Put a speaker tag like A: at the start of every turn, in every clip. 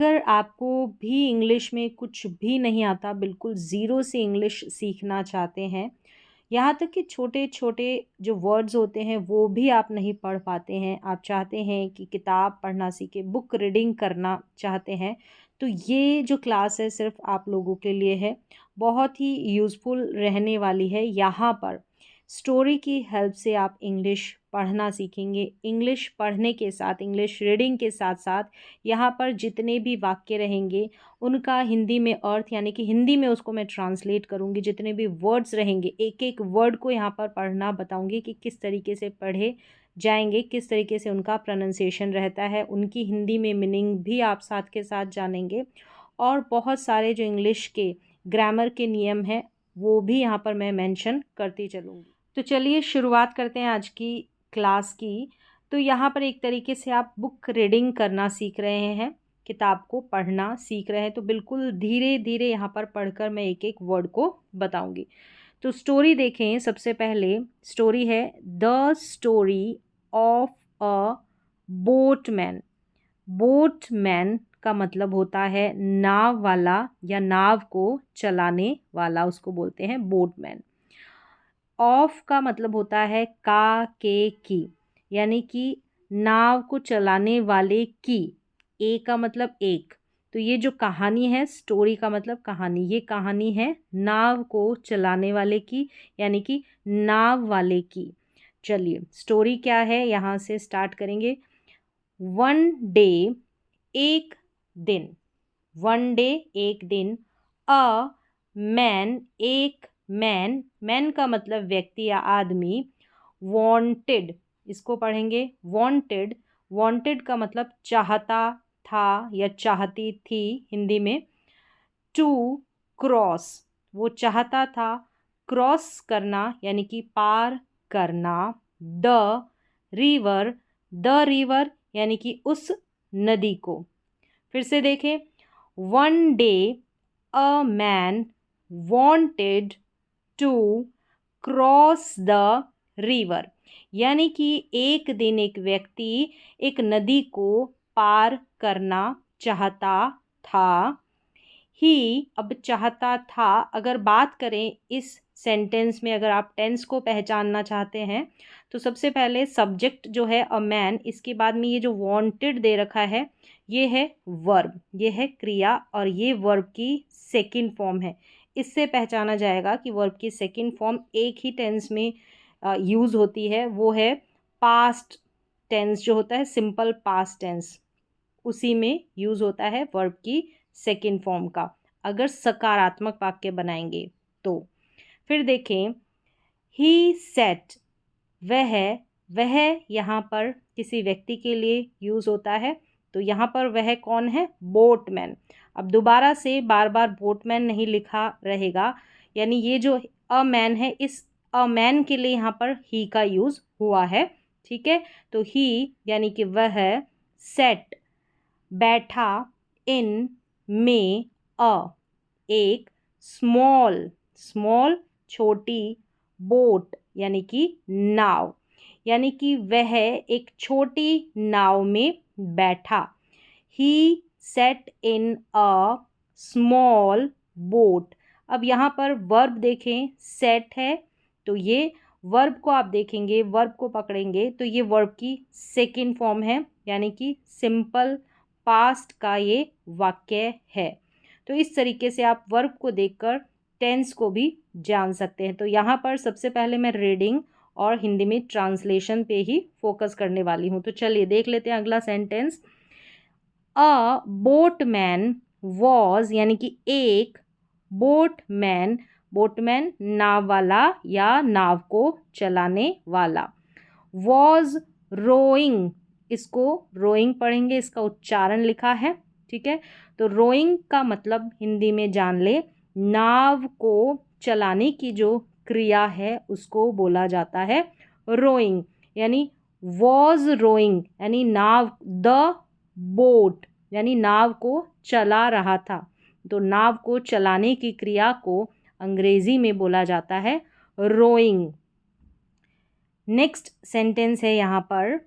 A: अगर आपको भी इंग्लिश में कुछ भी नहीं आता, बिल्कुल ज़ीरो से इंग्लिश सीखना चाहते हैं, यहाँ तक कि छोटे छोटे जो वर्ड्स होते हैं वो भी आप नहीं पढ़ पाते हैं, आप चाहते हैं कि किताब पढ़ना सीखें, बुक रीडिंग करना चाहते हैं, तो ये जो क्लास है सिर्फ आप लोगों के लिए है। बहुत ही यूज़फुल रहने वाली है। यहाँ पर स्टोरी की हेल्प से आप इंग्लिश पढ़ना सीखेंगे। इंग्लिश पढ़ने के साथ, इंग्लिश रीडिंग के साथ साथ यहाँ पर जितने भी वाक्य रहेंगे उनका हिंदी में अर्थ, यानी कि हिंदी में उसको मैं ट्रांसलेट करूँगी। जितने भी वर्ड्स रहेंगे, एक एक वर्ड को यहाँ पर पढ़ना बताऊँगी कि किस तरीके से पढ़े जाएंगे, किस तरीके से उनका प्रोनाउंसिएशन रहता है, उनकी हिंदी में मीनिंग भी आप साथ के साथ जानेंगे। और बहुत सारे जो इंग्लिश के ग्रामर के नियम हैं वो भी यहाँ पर मैं मेंशन करती चलूँगी। तो चलिए शुरुआत करते हैं आज की क्लास की। तो यहाँ पर एक तरीके से आप बुक रीडिंग करना सीख रहे हैं, किताब को पढ़ना सीख रहे हैं। तो बिल्कुल धीरे धीरे यहाँ पर पढ़कर मैं एक एक वर्ड को बताऊंगी। तो स्टोरी देखें। सबसे पहले स्टोरी है the story of a boatman. Boatman का मतलब होता है नाव वाला या नाव को चलाने वाला, उसको बोलते हैं बोटमैन। ऑफ का मतलब होता है का, के, की, यानी कि नाव को चलाने वाले की। ए का मतलब एक। तो ये जो कहानी है, स्टोरी का मतलब कहानी, ये कहानी है नाव को चलाने वाले की, यानी कि नाव वाले की। चलिए स्टोरी क्या है यहाँ से स्टार्ट करेंगे। वन डे, एक दिन। वन डे एक दिन। अ मैन, एक मैन, मैन का मतलब व्यक्ति या आदमी। वांटेड, इसको पढ़ेंगे वांटेड। वांटेड का मतलब चाहता था या चाहती थी हिंदी में। टू क्रॉस, वो चाहता था क्रॉस करना, यानी कि पार करना। द रिवर, द रिवर यानी कि उस नदी को। फिर से देखें। One day a man wanted to cross the river, यानी कि एक दिन एक व्यक्ति एक नदी को पार करना चाहता था। ही, अब चाहता था, अगर बात करें इस सेंटेंस में, अगर आप टेंस को पहचानना चाहते हैं तो सबसे पहले सब्जेक्ट जो है अ मैन, इसके बाद में ये जो वांटेड दे रखा है ये है वर्ब, ये है क्रिया, और ये वर्ब की सेकंड फॉर्म है। इससे पहचाना जाएगा कि वर्ब की सेकंड फॉर्म एक ही टेंस में यूज़ होती है, वो है पास्ट टेंस जो होता है, सिंपल पास्ट टेंस, उसी में यूज़ होता है वर्ब की सेकंड फॉर्म का, अगर सकारात्मक वाक्य बनाएंगे तो। फिर देखें। ही सेट, वह यहाँ पर किसी व्यक्ति के लिए यूज़ होता है। तो यहाँ पर वह कौन है? बोटमैन। अब दोबारा से बार बार बोटमैन नहीं लिखा रहेगा, यानी ये जो अ मैन है, इस अ मैन के लिए यहाँ पर ही का यूज़ हुआ है। ठीक है, तो ही यानी कि वह, सेट बैठा, इन में, अ एक, स्मॉल, स्मॉल छोटी, बोट यानी कि नाव, यानी कि वह एक छोटी नाव में बैठा। He sat in a small boat. अब यहाँ पर वर्ब देखें, सेट है, तो ये वर्ब को आप देखेंगे, वर्ब को पकड़ेंगे तो ये वर्ब की सेकंड फॉर्म है, यानी कि सिंपल पास्ट का ये वाक्य है। तो इस तरीके से आप वर्ब को देखकर टेंस को भी जान सकते हैं। तो यहाँ पर सबसे पहले मैं रीडिंग और हिंदी में ट्रांसलेशन पे ही फोकस करने वाली हूँ। तो चलिए देख लेते हैं अगला सेंटेंस। अ बोटमैन वॉज, यानी कि एक बोटमैन, बोटमैन नाव वाला या नाव को चलाने वाला। वॉज रोइंग, इसको रोइंग पढ़ेंगे, इसका उच्चारण लिखा है। ठीक है, तो रोइंग का मतलब हिंदी में जान ले, नाव को चलाने की जो क्रिया है उसको बोला जाता है रोइंग, यानी वॉज रोइंग यानी नाव, द बोट यानी नाव को चला रहा था। तो नाव को चलाने की क्रिया को अंग्रेजी में बोला जाता है रोइंग। नेक्स्ट सेंटेंस है यहाँ पर,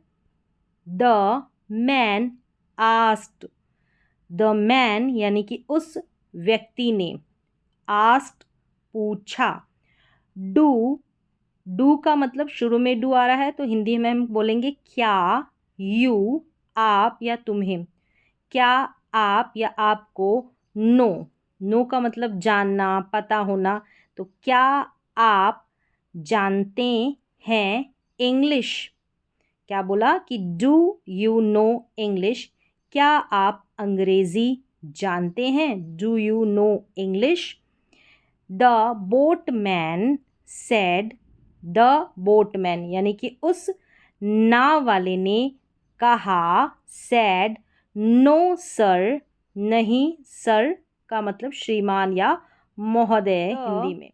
A: the man asked, the man यानी कि उस व्यक्ति ने, आस्क्ड पूछा, डू का मतलब शुरू में डू आ रहा है तो हिंदी में हम बोलेंगे क्या, यू आप या तुम्हें, क्या आप या आपको, नो का मतलब जानना, पता होना, तो क्या आप जानते हैं इंग्लिश, क्या बोला कि डू यू नो इंग्लिश, क्या आप अंग्रेजी जानते हैं, do you no English. The boatman said, the boatman यानी कि उस नाव वाले ने कहा, सेड नो सर, नहीं सर का मतलब श्रीमान या महोदय हिंदी में।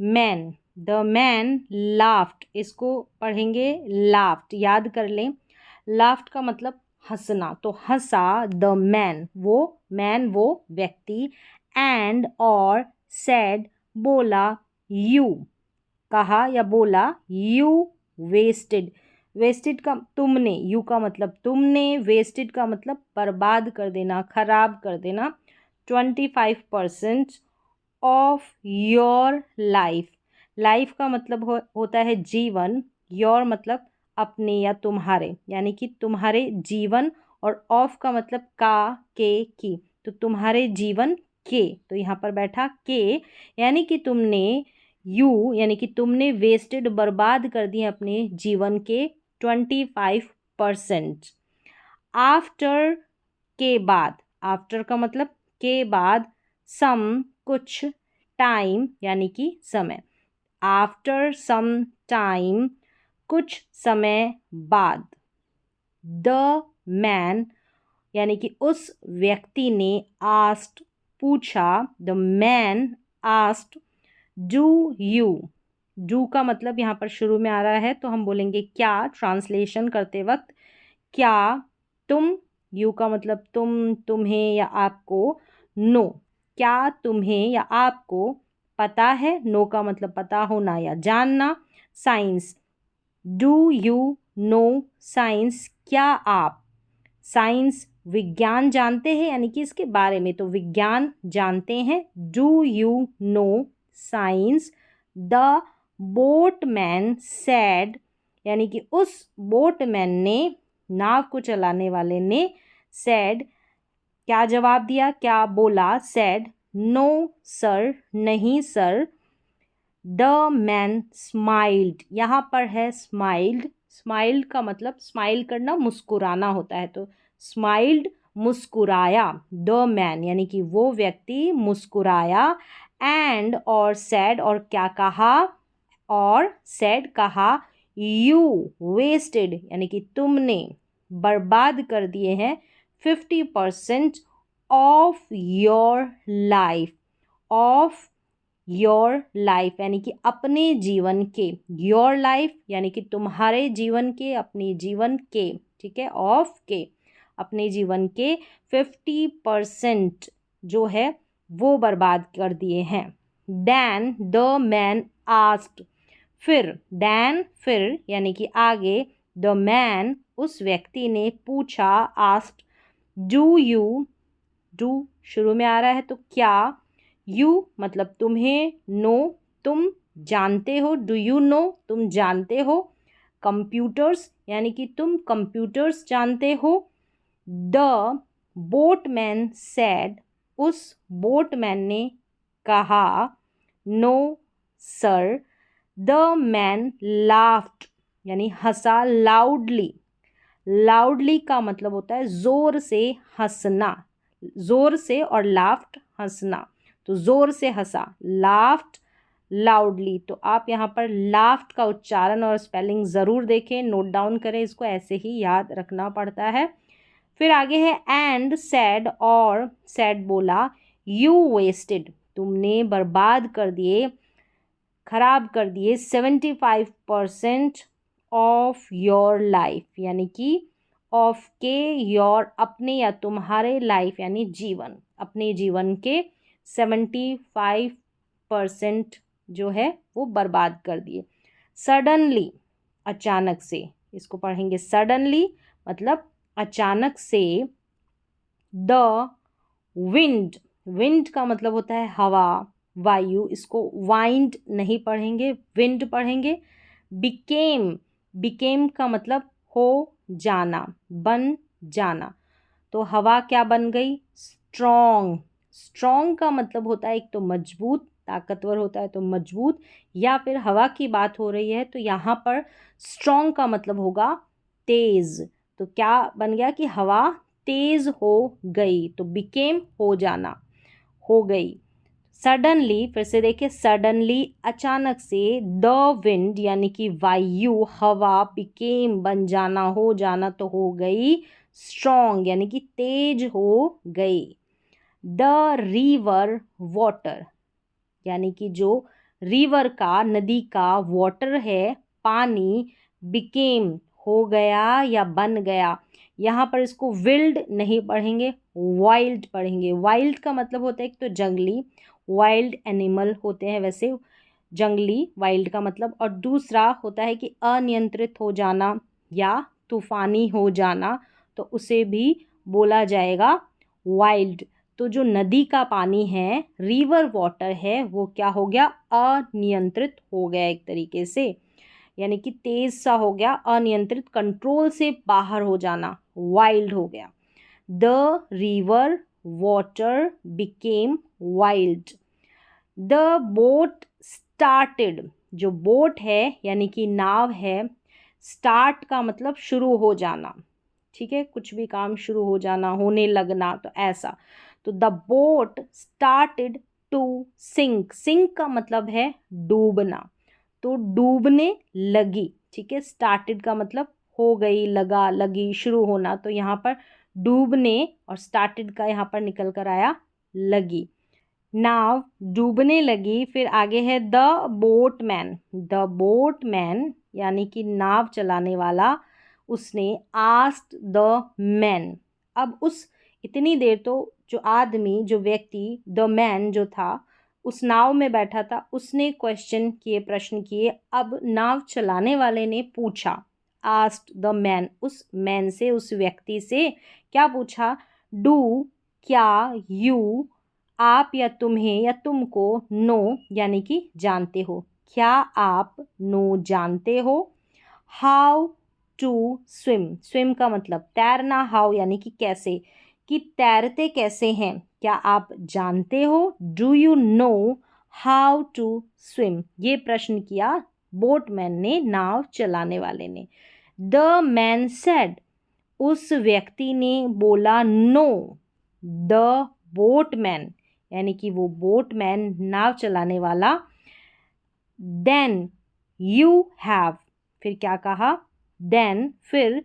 A: मैन, द मैन लाफ्ट, इसको पढ़ेंगे लाफ्ट, याद कर लें, लाफ्ट का मतलब हंसना, तो हंसा, द मैन वो व्यक्ति, एंड और सेड बोला, यू कहा या बोला, यू वेस्टेड, वेस्टेड का तुमने, यू का मतलब तुमने, वेस्टेड का मतलब बर्बाद कर देना, खराब कर देना, 25% ऑफ योर लाइफ, लाइफ का मतलब होता है जीवन, योर मतलब अपने या तुम्हारे, यानी कि तुम्हारे जीवन, और ऑफ का मतलब का, के, की, तो तुम्हारे जीवन के, तो यहाँ पर बैठा के, यानी कि तुमने, यू यानी कि तुमने वेस्टेड बर्बाद कर दिए अपने जीवन के 25%। आफ्टर के बाद, आफ्टर का मतलब के बाद, सम कुछ, टाइम यानी कि समय, आफ्टर सम टाइम कुछ समय बाद, द मैन यानी कि उस व्यक्ति ने, आस्क्ड पूछा, द मैन आस्क्ड डू का मतलब यहाँ पर शुरू में आ रहा है तो हम बोलेंगे क्या, ट्रांसलेशन करते वक्त, क्या तुम, यू का मतलब तुम, तुम्हें या आपको, नो क्या तुम्हें या आपको पता है, नो का मतलब पता होना या जानना, science, do you no science, क्या आप साइंस विज्ञान जानते हैं, यानी कि इसके बारे में, तो विज्ञान जानते हैं, do you no science. The boatman sad यानी कि उस बोटमैन ने, नाव को चलाने वाले ने, सैड क्या जवाब दिया, क्या बोला, सैड नो सर, नहीं सर। द मैन स्माइल्ड, यहाँ पर है स्माइल्ड, स्माइल्ड का मतलब स्माइल करना, मुस्कुराना होता है, तो स्माइल्ड मुस्कुराया, द मैन यानी कि वो व्यक्ति मुस्कुराया, एंड और सैड और क्या कहा, और सैड कहा, यू वेस्टेड यानी कि तुमने बर्बाद कर दिए हैं 50% of your life, of your life यानी कि अपने जीवन के, योर लाइफ यानी कि तुम्हारे जीवन के, अपने जीवन के, ठीक है, ऑफ के, अपने जीवन के 50% जो है वो बर्बाद कर दिए हैं। देन द मैन आस्क्ड, फिर यानी कि आगे, द मैन उस व्यक्ति ने पूछा, आस्क्ड डू शुरू में आ रहा है तो क्या, यू मतलब तुम्हें, नो तुम जानते हो, डू यू नो तुम जानते हो, कंप्यूटर्स यानी कि तुम कंप्यूटर्स जानते हो। द बोटमैन सैड उस बोटमैन ने कहा, no sir. The man laughed यानी हंसा, लाउडली का मतलब होता है ज़ोर से हंसना, ज़ोर से, और लाफ्ड हंसना, तो ज़ोर से हंसा, लाफ्ड लाउडली। तो आप यहाँ पर लाफ्ड का उच्चारण और स्पेलिंग ज़रूर देखें, नोट डाउन करें, इसको ऐसे ही याद रखना पड़ता है। फिर आगे है एंड सैड, और सैड बोला, यू वेस्टेड तुमने बर्बाद कर दिए, खराब कर दिए 75% ऑफ योर लाइफ यानी कि ऑफ के, योर अपने या तुम्हारे, लाइफ यानी जीवन, अपने जीवन के 75% जो है वो बर्बाद कर दिए। सडनली अचानक से, इसको पढ़ेंगे सडनली मतलब अचानक से। द विंड, विंड का मतलब होता है हवा, वायु, इसको वाइंड नहीं पढ़ेंगे, विंड पढ़ेंगे। बिकेम, बिकेम का मतलब हो जाना, बन जाना। तो हवा क्या बन गई? स्ट्रॉन्ग। स्ट्रॉन्ग का मतलब होता है एक तो मजबूत, ताकतवर होता है तो मजबूत, या फिर हवा की बात हो रही है तो यहाँ पर स्ट्रॉन्ग का मतलब होगा तेज। तो क्या बन गया कि हवा तेज हो गई, तो बिकेम हो जाना, हो गई। सडनली, फिर से देखिए, सडनली अचानक से, द विंड यानी कि वायु, हवा, बिकेम बन जाना, हो जाना, तो हो गई स्ट्रॉन्ग यानी कि तेज हो गई। द रिवर वाटर यानी कि जो रिवर का, नदी का वाटर है, पानी, बिकेम हो गया या बन गया। यहाँ पर इसको विल्ड नहीं पढ़ेंगे, वाइल्ड पढ़ेंगे। वाइल्ड का मतलब होता है एक तो जंगली, वाइल्ड एनिमल होते हैं वैसे जंगली, वाइल्ड का मतलब, और दूसरा होता है कि अनियंत्रित हो जाना या तूफानी हो जाना, तो उसे भी बोला जाएगा वाइल्ड। तो जो नदी का पानी है, रिवर वाटर है, वो क्या हो गया? अनियंत्रित हो गया एक तरीके से, यानी कि तेज सा हो गया, अनियंत्रित, कंट्रोल से बाहर हो जाना, वाइल्ड हो गया। The river water became wild. The boat started, जो बोट है यानी कि नाव है, स्टार्ट का मतलब शुरू हो जाना, ठीक है, कुछ भी काम शुरू हो जाना, होने लगना, तो ऐसा। तो the boat started to sink, sink का मतलब है डूबना, तो डूबने लगी, ठीक है। स्टार्टेड का मतलब हो गई, लगा, लगी, शुरू होना, तो यहाँ पर डूबने और स्टार्टेड का यहाँ पर निकल कर आया लगी। नाव डूबने लगी। फिर आगे है द बोटमैन, द बोटमैन यानी कि नाव चलाने वाला, उसने आस्क्ड द मैन, अब उस इतनी देर तो जो आदमी, जो व्यक्ति, द मैन जो था, उस नाव में बैठा था, उसने क्वेश्चन किए, प्रश्न किए। अब नाव चलाने वाले ने पूछा, आस्क्ड द मैन, उस मैन से, उस व्यक्ति से क्या पूछा? डू, क्या, यू, आप या तुम्हें या तुमको, नो यानी कि जानते हो, क्या आप नो जानते हो? हाउ टू स्विम, स्विम का मतलब तैरना, हाउ यानी कि कैसे, कि तैरते कैसे हैं, क्या आप जानते हो? Do you know how to swim, ये प्रश्न किया बोटमैन ने, नाव चलाने वाले ने। द मैन सेड, उस व्यक्ति ने बोला नो। द बोटमैन यानी कि वो बोटमैन, नाव चलाने वाला। देन यू हैव, फिर क्या कहा? देन फिर,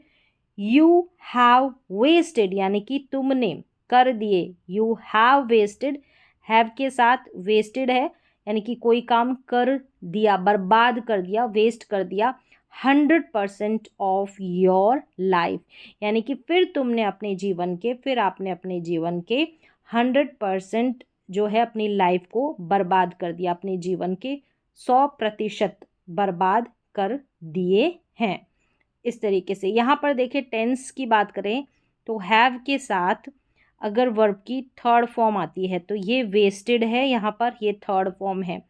A: यू हैव वेस्टेड यानी कि तुमने कर दिए, यू हैव वेस्टेड, हैव के साथ वेस्टेड है यानी कि कोई काम कर दिया, बर्बाद कर दिया, वेस्ट कर दिया, 100% ऑफ योर लाइफ, यानी कि फिर तुमने अपने जीवन के, फिर आपने अपने जीवन के 100% जो है अपनी लाइफ को बर्बाद कर दिया, अपने जीवन के 100% बर्बाद कर दिए हैं। इस तरीके से यहाँ पर देखिए, टेंस की बात करें तो हैव के साथ अगर वर्ब की थर्ड फॉर्म आती है तो ये वेस्टेड है, यहाँ पर ये थर्ड फॉर्म है,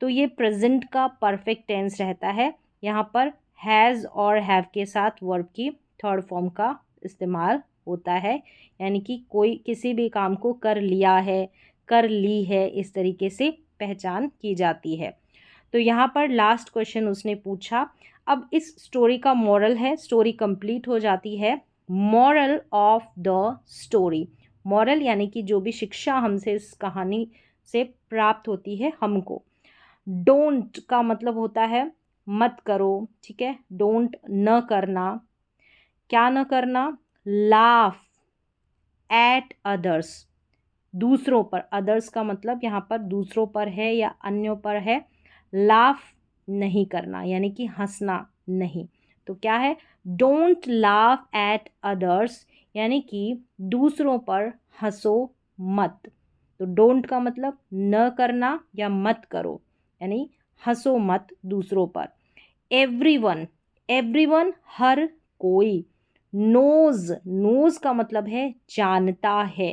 A: तो ये प्रेजेंट का परफेक्ट टेंस रहता है। यहाँ पर हैज़ और हैव के साथ वर्ब की थर्ड फॉर्म का इस्तेमाल होता है, यानी कि कोई किसी भी काम को कर लिया है, कर ली है, इस तरीके से पहचान की जाती है। तो यहाँ पर लास्ट क्वेश्चन उसने पूछा। अब इस स्टोरी का मॉरल है, स्टोरी कंप्लीट हो जाती है। Moral of the story, moral यानी कि जो भी शिक्षा हमसे इस कहानी से प्राप्त होती है हमको। डोंट का मतलब होता है मत करो, ठीक है, डोंट न करना, क्या न करना? लाफ एट अदर्स, दूसरों पर, अदर्स का मतलब यहाँ पर दूसरों पर है या अन्यों पर है। लाफ नहीं करना यानी कि हंसना नहीं, तो क्या है? डोंट लाफ एट अदर्स यानी कि दूसरों पर हंसो मत। तो डोंट का मतलब न करना या मत करो, यानी हंसो मत दूसरों पर। एवरीवन, एवरीवन हर कोई। नोज, नोज का मतलब है जानता है।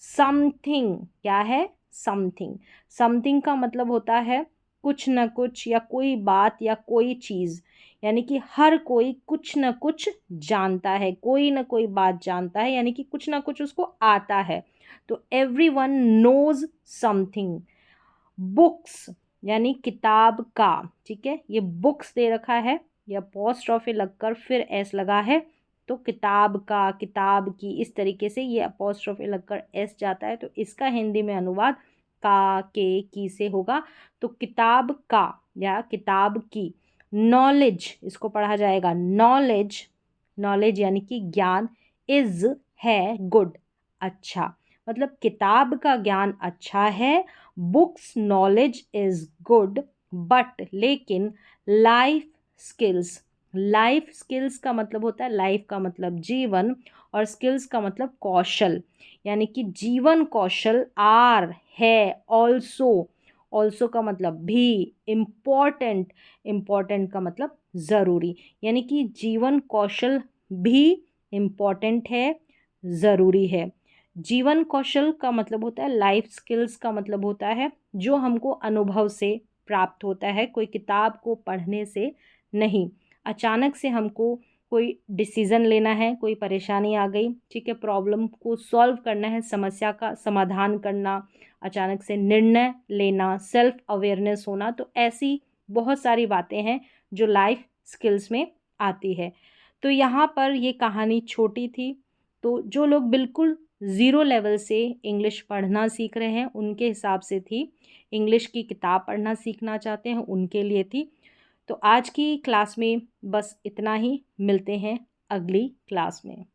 A: समथिंग क्या है? समथिंग। समथिंग का मतलब होता है कुछ न कुछ या कोई बात या कोई चीज़, यानी कि हर कोई कुछ न कुछ जानता है, कोई न कोई बात जानता है, यानी कि कुछ न कुछ उसको आता है। तो एवरीवन नोज समथिंग। बुक्स यानी किताब का, ठीक है, ये बुक्स दे रखा है या अपोस्ट्रोफी लगकर फिर एस लगा है, तो किताब का, किताब की, इस तरीके से ये अपोस्ट्रोफी लगकर एस जाता है, तो इसका हिंदी में अनुवाद का, के, की से होगा। तो किताब का या किताब की। नॉलेज, इसको पढ़ा जाएगा नॉलेज। नॉलेज यानी कि ज्ञान। इज है गुड, अच्छा, मतलब किताब का ज्ञान अच्छा है, books knowledge is good, but लेकिन लाइफ स्किल्स। लाइफ स्किल्स का मतलब होता है, लाइफ का मतलब जीवन और स्किल्स का मतलब कौशल, यानी कि जीवन कौशल आर है, ऑल्सो। ऑल्सो का मतलब भी, इम्पॉर्टेंट। इम्पॉर्टेंट का मतलब ज़रूरी, यानी कि जीवन कौशल भी इम्पॉर्टेंट है, ज़रूरी है। जीवन कौशल का मतलब होता है, लाइफ स्किल्स का मतलब होता है जो हमको अनुभव से प्राप्त होता है, कोई किताब को पढ़ने से नहीं। अचानक से हमको कोई डिसीज़न लेना है, कोई परेशानी आ गई, ठीक है, प्रॉब्लम को सॉल्व करना है, समस्या का समाधान करना, अचानक से निर्णय लेना, सेल्फ अवेयरनेस होना, तो ऐसी बहुत सारी बातें हैं जो लाइफ स्किल्स में आती है। तो यहाँ पर ये कहानी छोटी थी, तो जो लोग बिल्कुल ज़ीरो लेवल से इंग्लिश पढ़ना सीख रहे हैं उनके हिसाब से थी, इंग्लिश की किताब पढ़ना सीखना चाहते हैं उनके लिए थी। तो आज की क्लास में बस इतना ही, मिलते हैं अगली क्लास में।